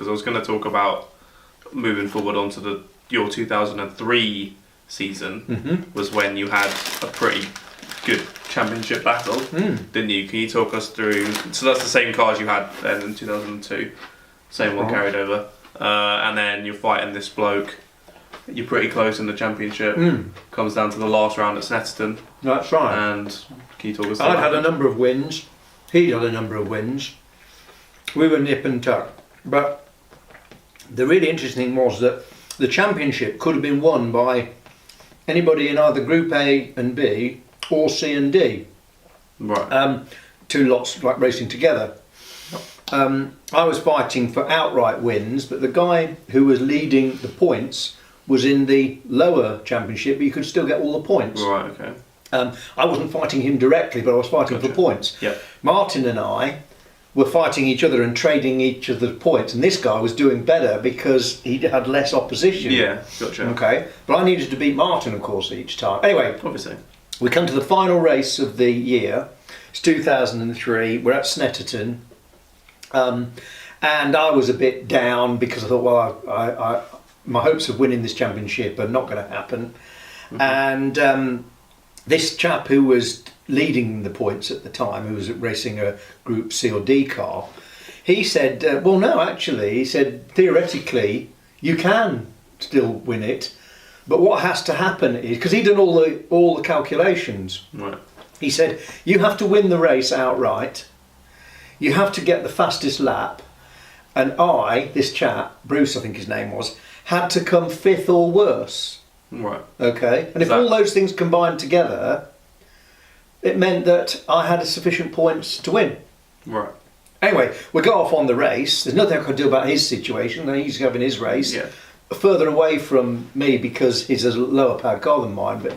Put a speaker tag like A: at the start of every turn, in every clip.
A: because I was going to talk about moving forward onto your 2003 season was when you had a pretty good championship battle, didn't you? Can you talk us through? So that's the same cars you had then in 2002, same one carried over, and then you're fighting this bloke. You're pretty close in the championship. Comes down to the last round at Snetterton.
B: That's right.
A: And can you talk us through
B: I'd had a number of wins. He'd had a number of wins. We were nip and tuck. But the really interesting thing was that the championship could have been won by anybody in either Group A and B or C and D.
A: Right.
B: Two lots like racing together. I was fighting for outright wins, but the guy who was leading the points was in the lower championship, but you could still get all the points.
A: Right, okay.
B: I wasn't fighting him directly, but I was fighting for points.
A: Yep.
B: Martin and I were fighting each other and trading each other's points, and this guy was doing better because he had less opposition.
A: Yeah, gotcha.
B: Okay, but I needed to beat Martin, of course, each time. Anyway,
A: Obviously.
B: we come to the final race of the year. It's 2003. We're at Snetterton, and I was a bit down because I thought, well, my hopes of winning this championship are not going to happen. And this chap who was leading the points at the time, who was racing a Group C or D car, he said, well, no, actually, he said, theoretically, you can still win it, but what has to happen is, because he'd done all the calculations,
A: Right.
B: he said, you have to win the race outright, you have to get the fastest lap, and this chap, Bruce I think his name was, had to come 5th or worse.
A: Right.
B: Okay, and if all those things combined together, it meant that I had sufficient points to win.
A: Right.
B: Anyway, we go off on the race. There's nothing I could do about his situation. He's having his race.
A: Yeah.
B: Further away from me because he's a lower powered car than mine, but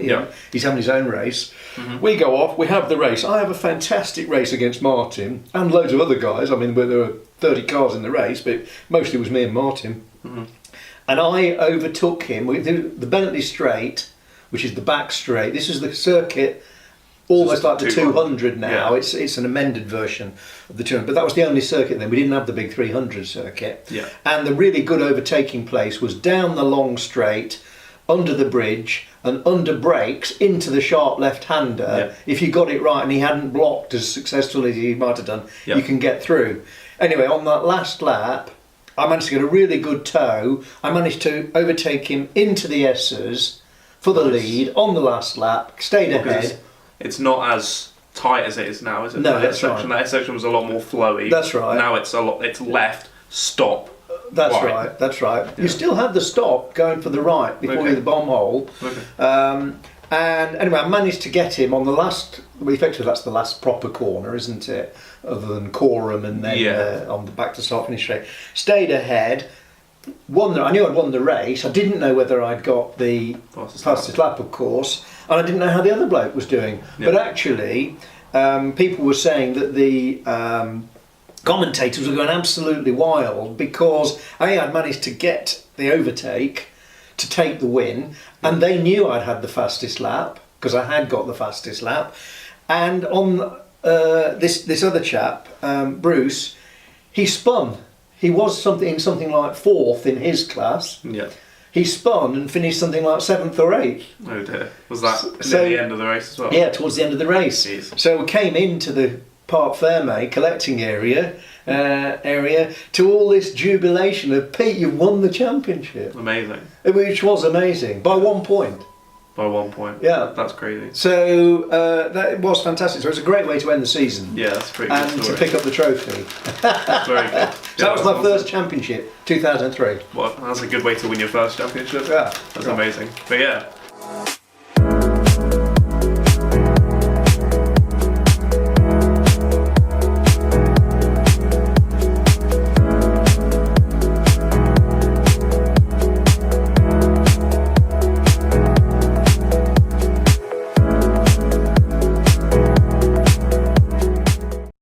B: he's having his own race. We go off, we have the race. I have a fantastic race against Martin and loads of other guys. I mean, there were 30 cars in the race, but mostly it was me and Martin. And I overtook him with the Bentley Straight, which is the back straight. This is the circuit, almost like the 200 now.
A: Yeah.
B: It's an amended version of the 200, but that was the only circuit then. We didn't have the big 300 circuit.
A: Yeah.
B: And the really good overtaking place was down the long straight, under the bridge, and under brakes into the sharp left-hander.
A: Yeah.
B: If you got it right and he hadn't blocked as successfully as he might have done, you can get through. Anyway, on that last lap, I managed to get a really good tow. I managed to overtake him into the S's for the lead on the last lap, stayed ahead.
A: It's not as tight as it is now, is it?
B: No,
A: that
B: that's
A: section,
B: right.
A: That section was a lot more flowy.
B: That's right.
A: Now it's it's left, stop.
B: That's right, that's right.
A: Yeah.
B: You still have the stop going for the right before you hit the bomb hole.
A: Okay.
B: And anyway, I managed to get him on the last, well, effectively that's the last proper corner, isn't it? Other than Caterham and then on the back to start finish straight. Stayed ahead, I knew I'd won the race. I didn't know whether I'd got the fastest lap, of course, and I didn't know how the other bloke was doing.
A: Yeah.
B: But actually, people were saying that the commentators were going absolutely wild because I'd managed to get the overtake to take the win, and they knew I'd had the fastest lap because I had got the fastest lap. And on this other chap, Bruce, he spun. He was something like 4th in his class.
A: Yeah.
B: He spun and finished something like 7th or 8th.
A: Oh dear. Was that near the end of the race as well?
B: Yeah, towards the end of the race.
A: Jeez.
B: So we came into the Park Fairmay collecting area to all this jubilation of, Pete, you won the championship.
A: Amazing.
B: Which was amazing, by 1 point.
A: By 1 point.
B: Yeah.
A: That's crazy.
B: So that was fantastic. So it was a great way to end the season.
A: Yeah, that's a pretty good
B: And
A: story.
B: to pick up the trophy.
A: That's very good.
B: So that was my first championship, 2003.
A: Well, that's a good way to win your first championship.
B: Yeah.
A: That's amazing. But yeah,